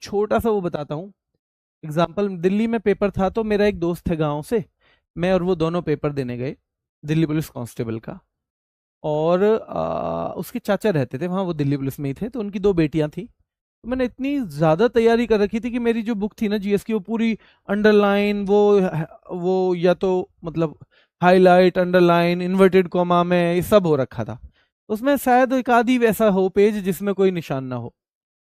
छोटा सा वो बताता हूँ एग्जाम्पल। दिल्ली में पेपर था तो मेरा एक दोस्त है गांव से, मैं और वो दोनों पेपर देने गए दिल्ली पुलिस कांस्टेबल का। और उसके चाचा रहते थे वहाँ, वो दिल्ली पुलिस में ही थे, तो उनकी दो बेटियां थी। तो मैंने इतनी ज़्यादा तैयारी कर रखी थी कि मेरी जो बुक थी ना जीएस की, वो पूरी अंडरलाइन, वो या तो मतलब हाईलाइट, अंडरलाइन, इन्वर्टेड कॉमा में ये सब हो रखा था। उसमें शायद एक आधी वैसा हो पेज जिसमें कोई निशान ना हो।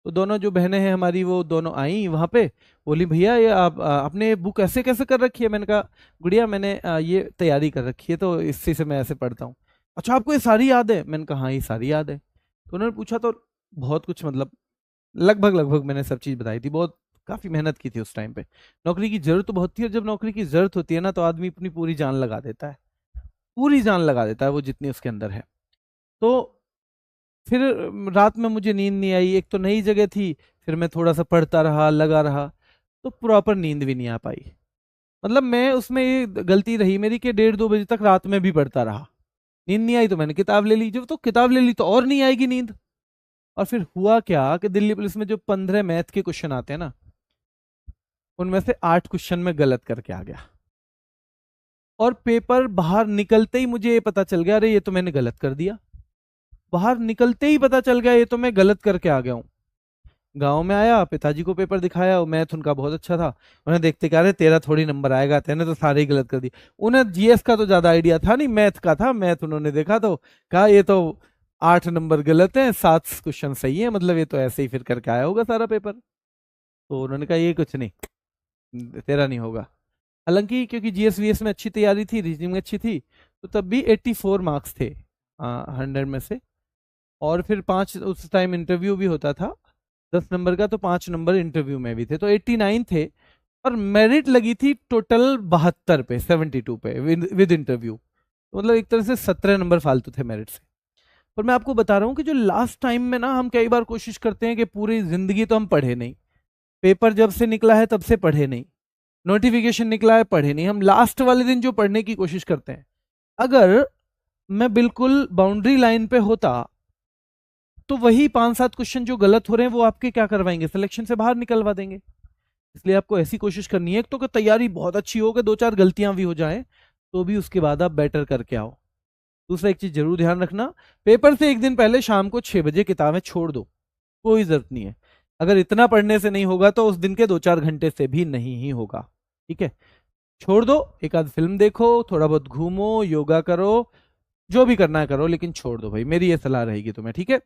तो दोनों जो बहनें हैं हमारी, वो दोनों आई वहां पे, बोली भैया ये आप आपने बुक ऐसे कैसे कर रखी है। मैंने कहा गुड़िया मैंने ये तैयारी कर रखी है तो इसी से मैं ऐसे पढ़ता हूँ। अच्छा आपको ये सारी याद है। मैंने कहा हाँ ये सारी याद है। तो उन्होंने पूछा तो बहुत कुछ मतलब लगभग लगभग मैंने सब चीज़ बताई थी। बहुत काफ़ी मेहनत की थी उस टाइम पे। नौकरी की ज़रूरत तो बहुत थी, और जब नौकरी की ज़रूरत होती है ना तो आदमी अपनी पूरी जान लगा देता है, पूरी जान लगा देता है वो जितनी उसके अंदर है। तो फिर रात में मुझे नींद नहीं आई, एक तो नई जगह थी, फिर मैं थोड़ा सा पढ़ता रहा, लगा रहा, तो प्रॉपर नींद भी नहीं आ पाई। मतलब मैं उसमें ये गलती रही मेरी कि 1:30-2 बजे तक रात में भी पढ़ता रहा। नींद नहीं आई तो मैंने किताब ले ली, जब तो किताब ले ली तो और नहीं आएगी नींद। और फिर हुआ क्या कि दिल्ली पुलिस में जो 15 मैथ के क्वेश्चन आते हैं ना, उनमें से 8 क्वेश्चन में गलत करके आ गया। और पेपर बाहर निकलते ही मुझे ये पता चल गया, अरे ये तो मैंने गलत कर दिया। बाहर निकलते ही पता चल गया ये तो मैं गलत करके आ गया हूँ। गांव में आया, पिताजी को पेपर दिखाया, मैथ उनका बहुत अच्छा था। उन्हें देखते कह रहे तेरा थोड़ी नंबर आएगा, तेने तो सारे ही गलत कर दिए। उन्हें जीएस का तो ज्यादा आइडिया था नहीं, मैथ का था। मैथ उन्होंने देखा तो कहा ये तो 8 नंबर गलत हैं, 7 क्वेश्चन सही है, मतलब ये तो ऐसे ही फिर करके आया होगा सारा पेपर। तो उन्होंने कहा ये कुछ नहीं, तेरा नहीं होगा। हालांकि क्योंकि जीएस वीएस में अच्छी तैयारी थी, रीजनिंग में अच्छी थी, तो तब भी 84 मार्क्स थे 100 में से। और फिर 5 उस टाइम इंटरव्यू भी होता था 10 नंबर का, तो 5 नंबर इंटरव्यू में भी थे, तो 89 थे। और मेरिट लगी थी टोटल 72 पे, 72 पे विद इंटरव्यू। तो मतलब एक तरह से 17 नंबर फालतू थे मेरिट से। पर मैं आपको बता रहा हूँ कि जो लास्ट टाइम में ना हम कई बार कोशिश करते हैं कि पूरी जिंदगी तो हम पढ़े नहीं, पेपर जब से निकला है तब से पढ़े नहीं, नोटिफिकेशन निकला है पढ़े नहीं, हम लास्ट वाले दिन जो पढ़ने की कोशिश करते हैं। अगर मैं बिल्कुल बाउंड्री लाइन पे होता तो वही 5-7 क्वेश्चन जो गलत हो रहे हैं वो आपके क्या करवाएंगे, सिलेक्शन से बाहर निकलवा देंगे। इसलिए आपको ऐसी कोशिश करनी है, एक तो कि तैयारी बहुत अच्छी हो कि 2-4 गलतियां भी हो जाएं तो भी उसके बाद आप बेटर करके आओ। दूसरा एक चीज जरूर ध्यान रखना, पेपर से एक दिन पहले शाम को 6 बजे किताबें छोड़ दो, कोई जरूरत नहीं है। अगर इतना पढ़ने से नहीं होगा तो उस दिन के 2-4 घंटे से भी नहीं ही होगा। ठीक है, छोड़ दो, एक आध फिल्म देखो, थोड़ा बहुत घूमो, योगा करो, जो भी करना है करो, लेकिन छोड़ दो भाई, मेरी ये सलाह रहेगी तुम्हें। ठीक है।